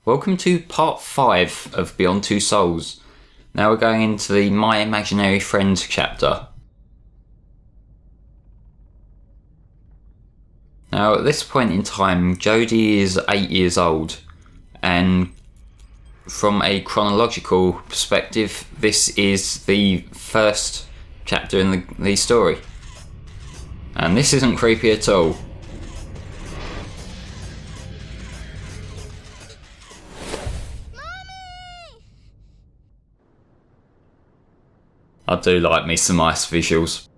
Welcome to part 5 of Beyond Two Souls. Now we're going into the My Imaginary Friend chapter. Now at this point in time, Jodie is 8 years old, and from a chronological perspective, this is the first chapter in the story. And this isn't creepy at all. I do like me some ice visuals.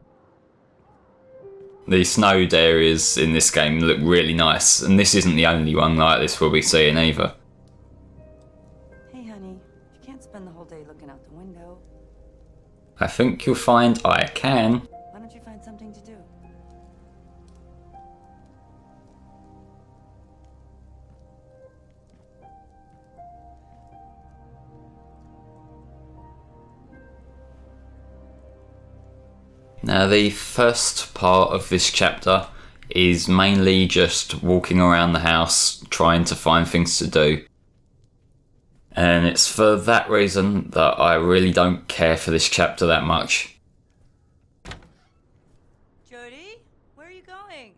The snowed areas in this game look really nice, and this isn't the only one like this we'll be seeing either. Hey honey, you can't spend the whole day looking out the window. I think you'll find I can. Why don't you find something to do? Now the first part of this chapter is mainly just walking around the house trying to find things to do. And it's for that reason that I really don't care for this chapter that much. Jodie, where are you going?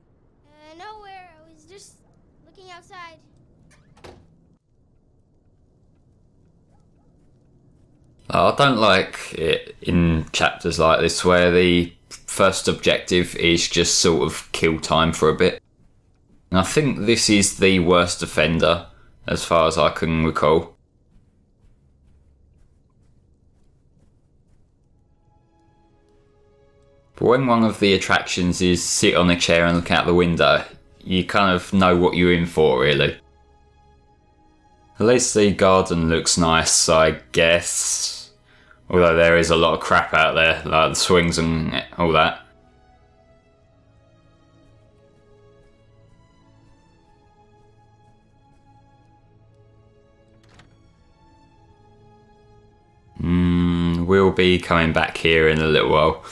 Nowhere. I was just looking outside. I don't like it in chapters like this where the first objective is just sort of kill time for a bit. And I think this is the worst offender as far as I can recall. But when one of the attractions is sit on a chair and look out the window, you kind of know what you're in for, really. At least the garden looks nice, I guess. Although there is a lot of crap out there, like the swings and all that. We'll be coming back here in a little while.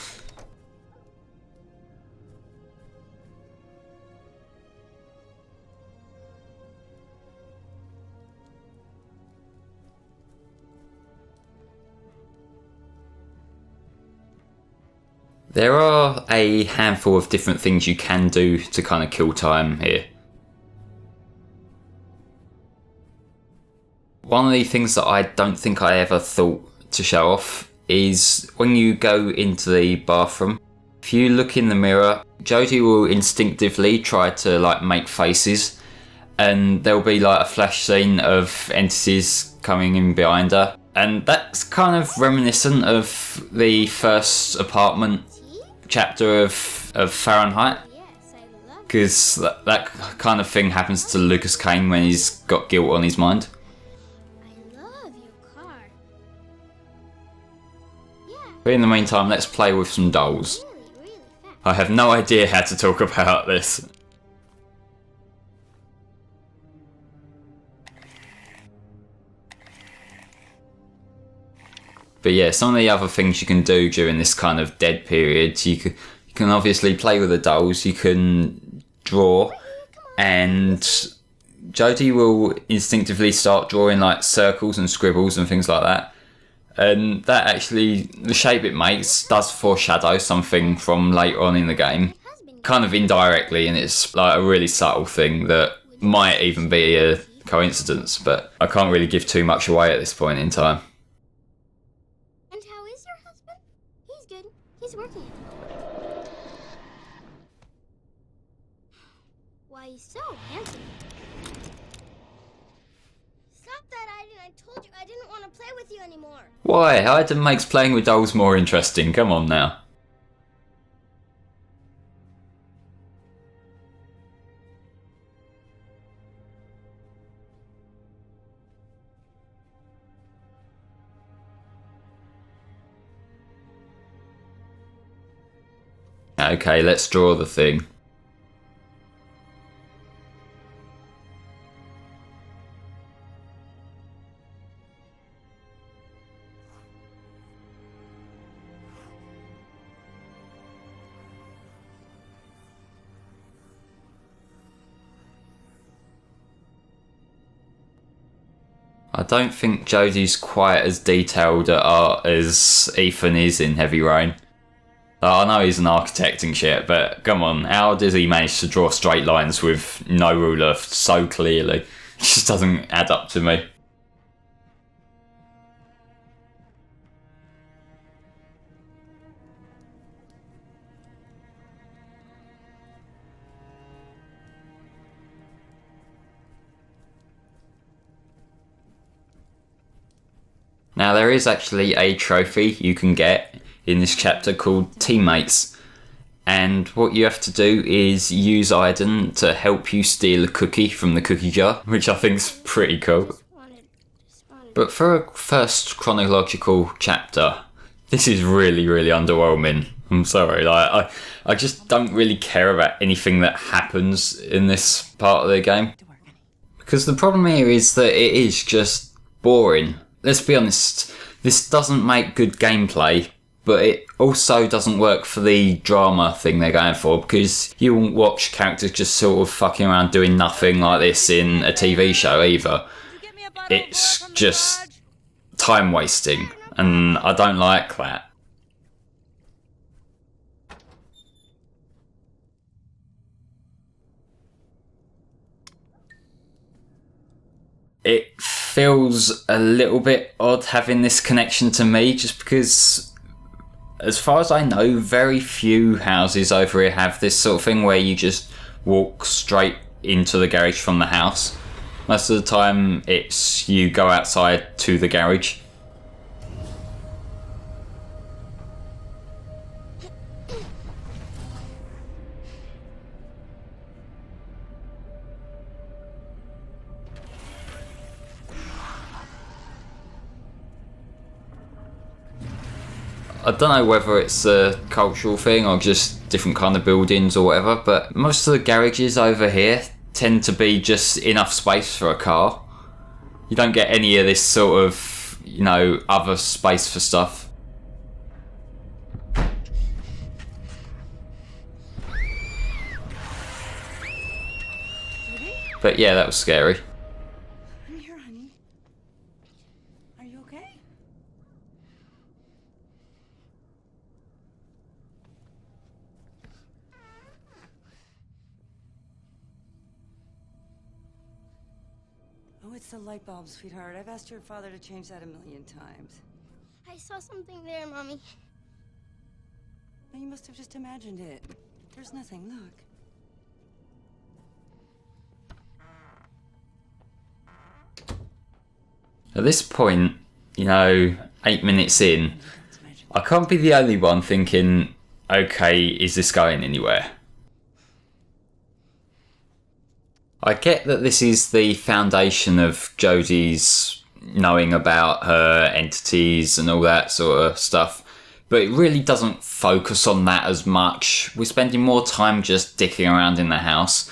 There are a handful of different things you can do to kind of kill time here. One of the things that I don't think I ever thought to show off is when you go into the bathroom, if you look in the mirror, Jodie will instinctively try to make faces, and there'll be a flash scene of entities coming in behind her. And that's kind of reminiscent of the first apartment chapter of Fahrenheit, because that kind of thing happens to Lucas Kane when he's got guilt on his mind. I love your car. Yeah. But in the meantime, let's play with some dolls. Really fast. I have no idea how to talk about this. But yeah, some of the other things you can do during this kind of dead period, you can obviously play with the dolls, you can draw, and Jodie will instinctively start drawing circles and scribbles and things like that. And that actually, the shape it makes does foreshadow something from later on in the game, kind of indirectly, and it's a really subtle thing that might even be a coincidence, but I can't really give too much away at this point in time. And how is your husband? He's good. He's working. Why, he's so handsome. Stop that, Aiden. I told you I didn't want to play with you anymore. Why? Aiden makes playing with dolls more interesting. Come on now. Okay, let's draw the thing. I don't think Jodie's quite as detailed at art as Ethan is in Heavy Rain. I know he's an architect and shit, but come on, how does he manage to draw straight lines with no ruler so clearly? It just doesn't add up to me. Now there is actually a trophy you can get in this chapter called Teammates, and what you have to do is use Aiden to help you steal a cookie from the cookie jar, which I think's pretty cool. But for a first chronological chapter, this is really underwhelming. I'm sorry, like I just don't really care about anything that happens in this part of the game. Because the problem here is that it is just boring. Let's be honest, this doesn't make good gameplay, but it also doesn't work for the drama thing they're going for, because you won't watch characters just sort of fucking around doing nothing like this in a TV show either. It's just time wasting, and I don't like that. It feels a little bit odd having this connection to me, just because, as far as I know, very few houses over here have this sort of thing where you just walk straight into the garage from the house. Most of the time it's you go outside to the garage. I don't know whether it's a cultural thing or just different kind of buildings or whatever, but most of the garages over here tend to be just enough space for a car. You don't get any of this sort of, you know, other space for stuff. But yeah, that was scary. I'm here, honey. Are you okay? Oh, it's the light bulb, sweetheart. I've asked your father to change that 1,000,000 times. I saw something there, Mommy. Now, you must have just imagined it. There's nothing, look. At this point, you know, 8 minutes in, I can't be the only one thinking, okay, is this going anywhere? I get that this is the foundation of Jodie's knowing about her entities and all that sort of stuff, but it really doesn't focus on that as much. We're spending more time just dicking around in the house,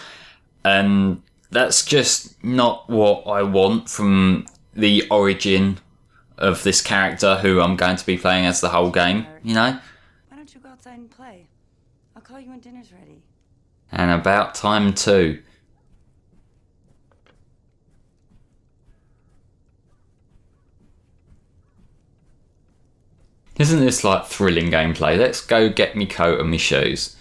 and that's just not what I want from the origin of this character who I'm going to be playing as the whole game, you know? Why don't you go outside and play? I'll call you when dinner's ready. And about time too. Isn't this like thrilling gameplay? Let's go get me coat and me shoes.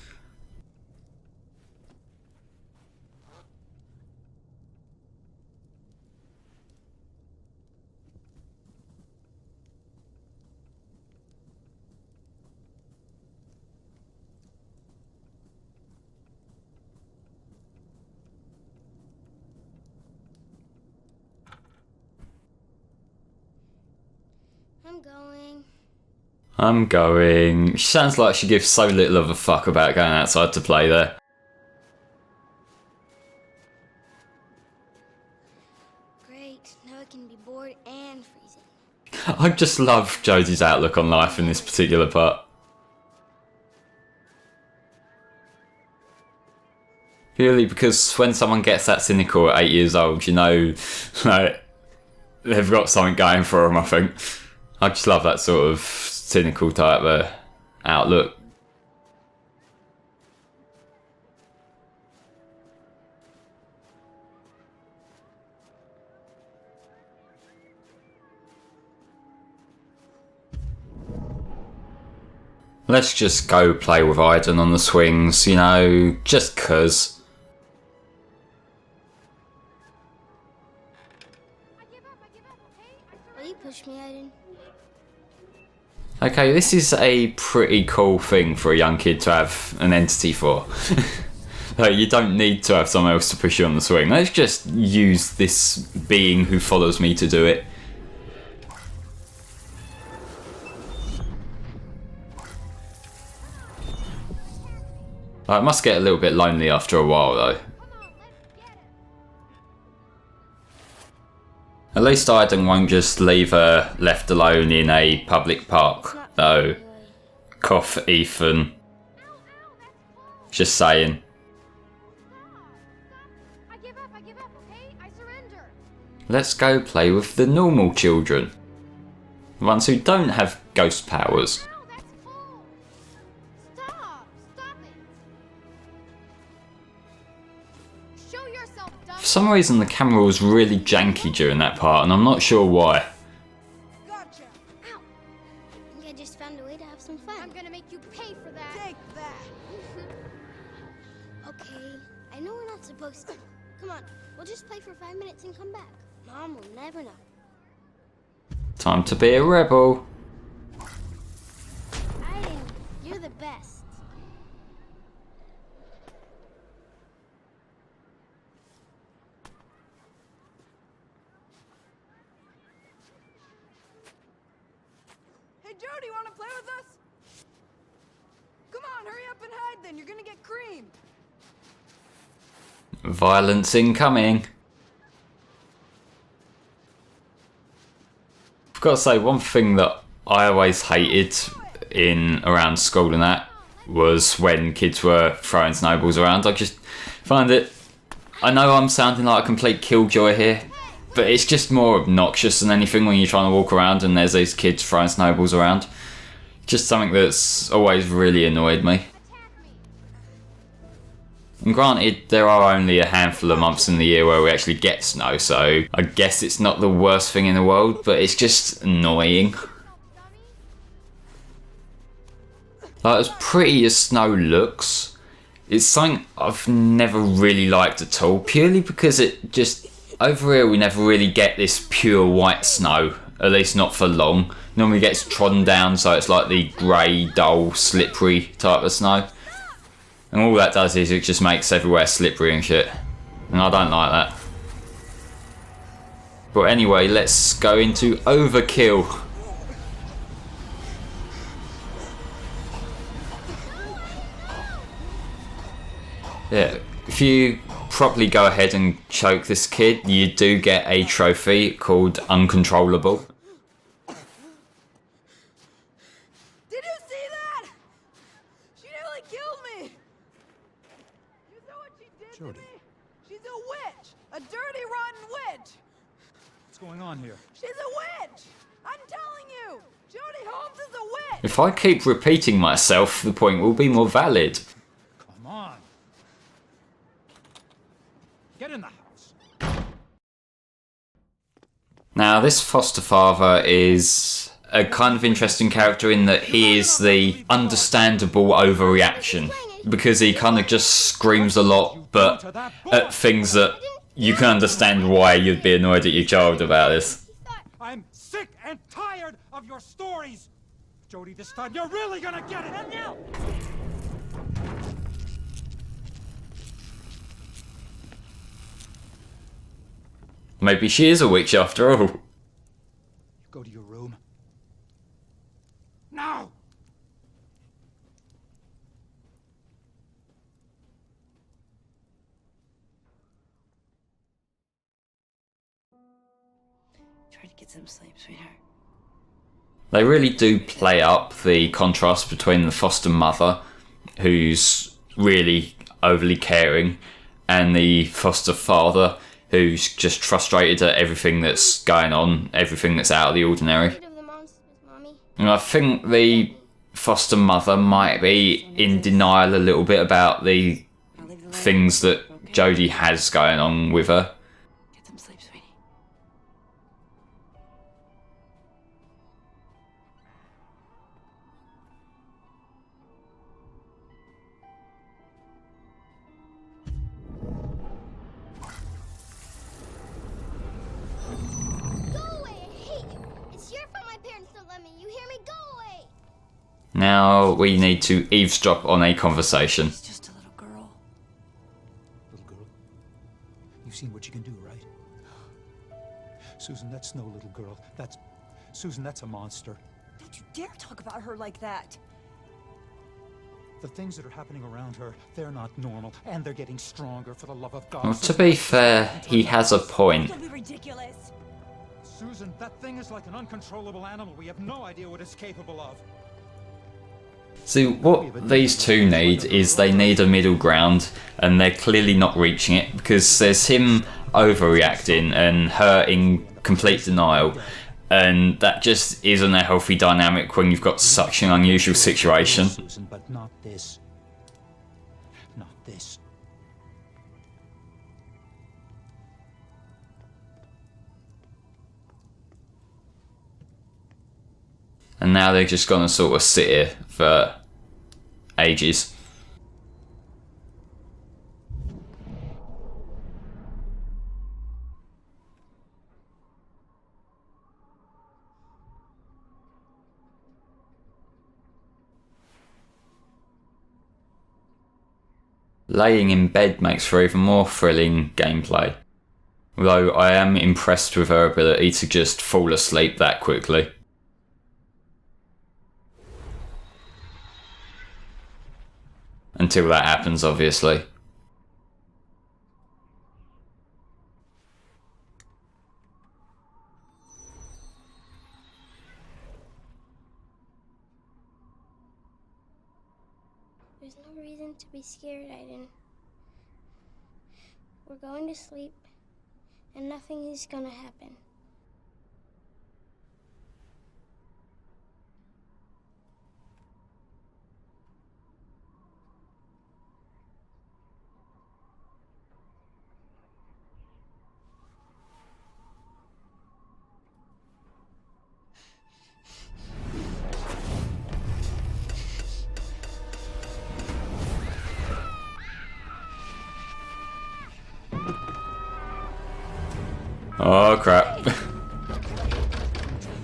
I'm going. She sounds like she gives so little of a fuck about going outside to play there. Great. Now I can be bored and freezing. I just love Jodie's outlook on life in this particular part. Purely because when someone gets that cynical at 8 years old, you know, like, they've got something going for them, I think. I just love that sort of cynical type of outlook. Let's just go play with Aiden on the swings, you know, just 'cause. Will you push me, Aiden? Okay, this is a pretty cool thing for a young kid to have an entity for. Like, you don't need to have someone else to push you on the swing. Let's just use this being who follows me to do it. It must get a little bit lonely after a while though. At least Aiden won't just leave her left alone in a public park though. Cough, Ethan. Just saying. I give up, okay? I surrender. Let's go play with the normal children. The ones who don't have ghost powers. Ow, that's cold. Stop it. Show yourself, dumb. For some reason the camera was really janky during that part and I'm not sure why. Gotcha. Ow. I think I just found a way to have some fun. I'm gonna make you pay for that. Take that. Okay, I know we're not supposed to. Come on, we'll just play for 5 minutes and come back. Mom will never know. Time to be a rebel. Aiden, you're the best. Hey, Jody, wanna play with us? Come on, hurry up and hide then. You're gonna get creamed. Violence incoming. I've got to say, one thing that I always hated in around school and that was when kids were throwing snowballs around. I just find it, I know I'm sounding like a complete killjoy here, but it's just more obnoxious than anything when you're trying to walk around and there's these kids throwing snowballs around. Just something that's always really annoyed me. And granted, there are only a handful of months in the year where we actually get snow, so I guess it's not the worst thing in the world, but it's just annoying. Like, as pretty as snow looks, it's something I've never really liked at all, purely because it just... Over here we never really get this pure white snow, at least not for long. Normally gets trodden down, so it's like the grey, dull, slippery type of snow. And all that does is it just makes everywhere slippery and shit. And I don't like that. But anyway, let's go into Overkill. Yeah, if you properly go ahead and choke this kid, you do get a trophy called Uncontrollable. Did you see that? She nearly killed me. You know what she did Jody. to me? She's a witch. A dirty, rotten witch. What's going on here? She's a witch. I'm telling you. Jody Holmes is a witch. If I keep repeating myself, the point will be more valid. Come on. Get in the house. Now, this foster father is a kind of interesting character in that he is the understandable overreaction, because he kind of just screams a lot, but at things that you can understand why you'd be annoyed at your child about this. I'm sick and tired of your stories. Jody, this time you're really gonna get it. And now. Maybe she is a witch after all. Go to your room. Now. Try to get some sleep, sweetheart. They really do play up the contrast between the foster mother, who's really overly caring, and the foster father, who's just frustrated at everything that's going on, everything that's out of the ordinary. Rid of the monsters, Mommy. And I think the foster mother might be in denial a little bit about the I'll leave the light things on. that Jodie has going on with her. Get some sleep, sweetie. Now we need to eavesdrop on a conversation. She's just a little girl. Little girl, you've seen what you can do, right? Susan, that's no little girl. Susan, that's a monster. Don't you dare talk about her like that. The things that are happening around her, they're not normal, and they're getting stronger, for the love of God. Well, to be fair, he has a point. Don't be ridiculous. Susan, that thing is like an uncontrollable animal. We have no idea what it's capable of. See, what these two need is they need a middle ground, and they're clearly not reaching it because there's him overreacting and her in complete denial. And that just isn't a healthy dynamic when you've got such an unusual situation. Susan, but not this. Not this. And now they're just gonna sort of sit here for ages. Laying in bed makes for even more thrilling gameplay. Although I am impressed with her ability to just fall asleep that quickly. Until that happens, obviously. There's no reason to be scared, Aiden. We're going to sleep, and nothing is gonna happen. Oh crap.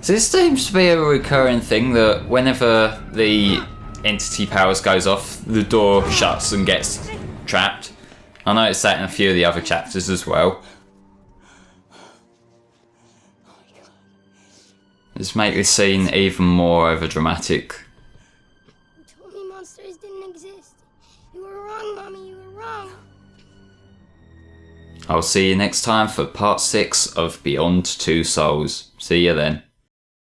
So this seems to be a recurring thing that whenever the entity powers goes off, the door shuts and gets trapped. I noticed that in a few of the other chapters as well. Just make this scene even more overdramatic. You told me monsters didn't exist. You were wrong, Mommy, you were wrong. I'll see you next time for part 6 of Beyond Two Souls. See you then.